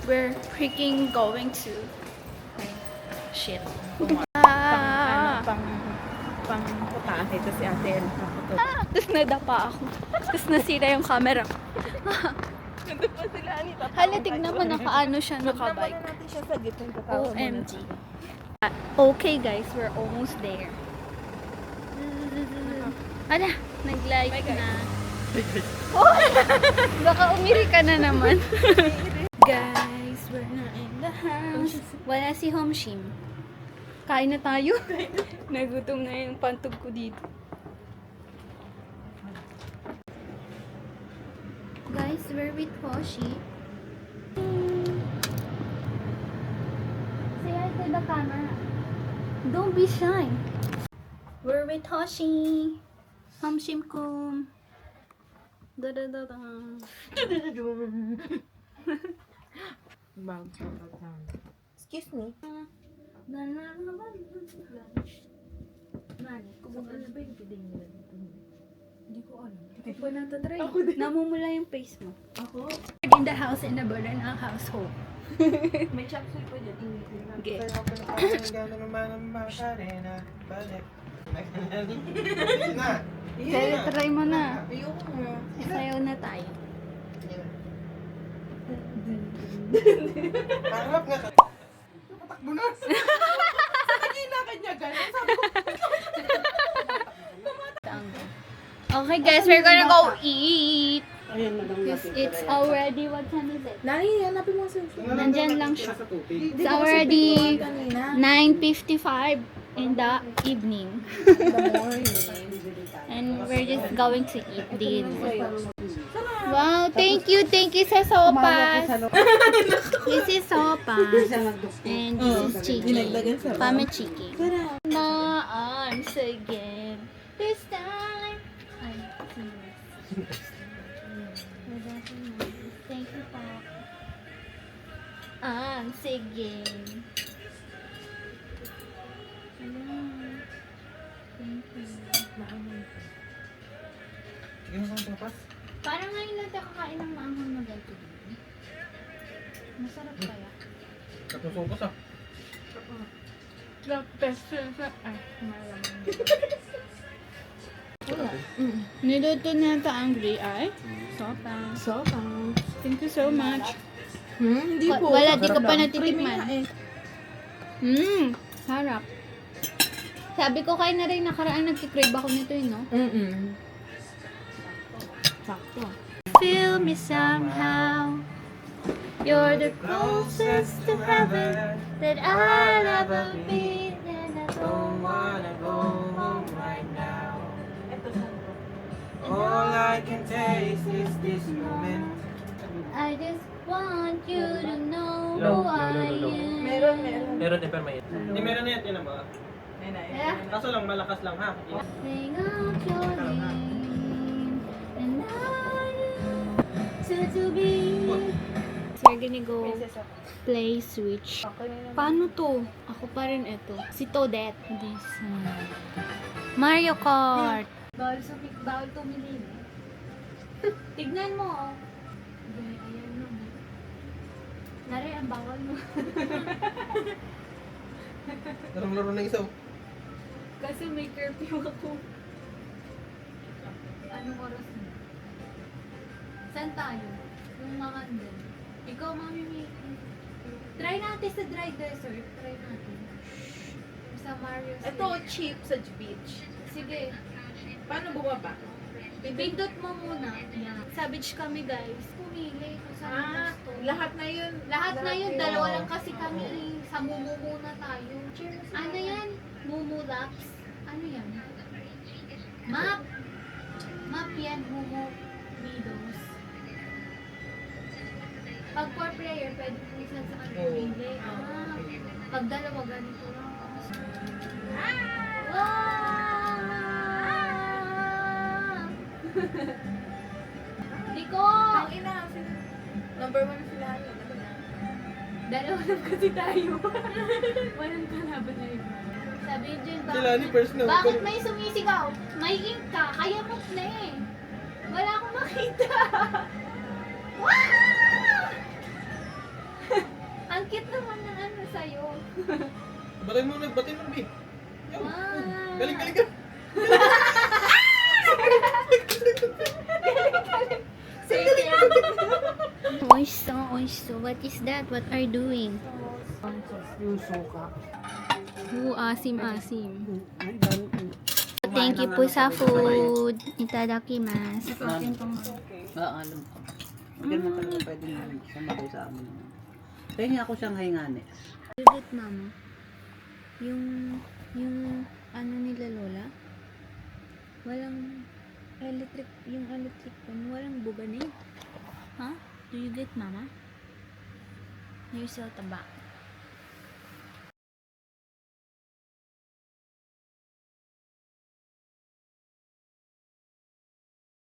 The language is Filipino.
We're freaking going to... Shit. Pang putahe. Ito si ate. Tapos nadapa ako. Tapos nasira yung camera. Nandun pa sila, Anita. Hala, tignan mo, nakaano siya, Nakabike. nakabike. natin siya sa gitna. Tatawa muna OMG. siya. Okay guys, we're almost there. Ala, nag-like na. Oh! Baka umiri ka na naman. Guys, we're na in the house. Wala si Homshim. Kain na tayo. Nagutom na yung pantog ko dito. Guys, we're with Hoshi. Say hi to the camera. Don't be shy. We're with Hoshi. Homshim kum. Da-da-da-da. Excuse me. Hindi ko alam. Hindi ko natatry. Namumula yung face mo. Ako? In the house, in the burden ng household. May chop suey pa dyan. Initin lang. Okay. Gano'n naman ang makarena. Balik. Na. Kaya try mo na. Ayoko nga. Sayaw na tayo. Harap nga. Patakbo na. Kanina kanya gano'n. Sabi ko, Okay guys, we're gonna go eat. Because it's already, what time is it? Nani, hanapin mo sa Nandyan lang siya. Sa tubig. It's already kanina. 9:55 in the evening. And we're just going to eat dinner. Wow, thank you sa sopas. This is sopas. And this is chicken. Pame chicken. Na arms again. This time. Ay, thank you po. Arms again. Thank you. Gano'n kang papas? Parang ngayon lang tayo kakain ng maanghang na ganito din. Masarap kaya. Natusukos ah. Niluto na ito ang gray sopa. Sopa. Thank you so much. Hindi po. Wala, di ko pa Creamy natitikman. nga eh. Harap. Sabi ko kayo na rin nakaraan nagkikrave ako nito no? Sakto. Feel me somehow. You're the closest to heaven that I'll ever be. And I don't wanna go home right now. All I can taste is this moment. I just want you to know who I am. Meron. Meron din pero may Hindi meron na yan ba? Yeah. Kaso lang malakas lang ha. Sing out your name, and I to be. So we're gonna go play Switch. Paano to? Ako pa rin ito. Si Toadette. This Mario Kart. Bawal tumili. Tignan mo, oh. Ayan no. Nari, ang bawal mo. Larong-laro na isa. Kasi may curfew ako. Anong oras na? Saan tayo? Yung mga andun. Ikaw, Mami, may... Try natin sa dry desert. Try natin. Sa Mario's. Ito, cheap sa beach. Sige. Paano bumaba? Pindot mo muna. Yan. Sa beach kami, guys. Pumili kung saan gusto. Lahat na yun. Lahat na yun. Dalawa lang kasi kami. Sa Mumu muna tayo. Ano yan? Mumu Laps. Ano yan? Map. Map yan. Mumu Meadows. Pag 4 player, pwede po isa sa kanila pumili. Pag dalawa, ganito lang. Nico! Ang ina. Number 1 sila. Dalawa lang kasi tayo. Walang kalaban na iba. Sabi dyan, Sila ni first na. bakit may sumisigaw? May ink ka, kaya mo na eh. Wala akong makita. Wow! Batay mo, batay mo, B. Yo. Wow. Galing, galing ka. Oisto. What is that? What are you doing? Yung suka. Asim. Ay, dami. Thank you po sa food. Itadakimasu. Alam ko. Hindi naman talaga pwede nga sumabay sa amin. Kaya ako siyang hingani. Favorite mama? Yung ano nila lola? Walang electric pan, walang buga na eh. Huh? Do you get mama? You're so taba.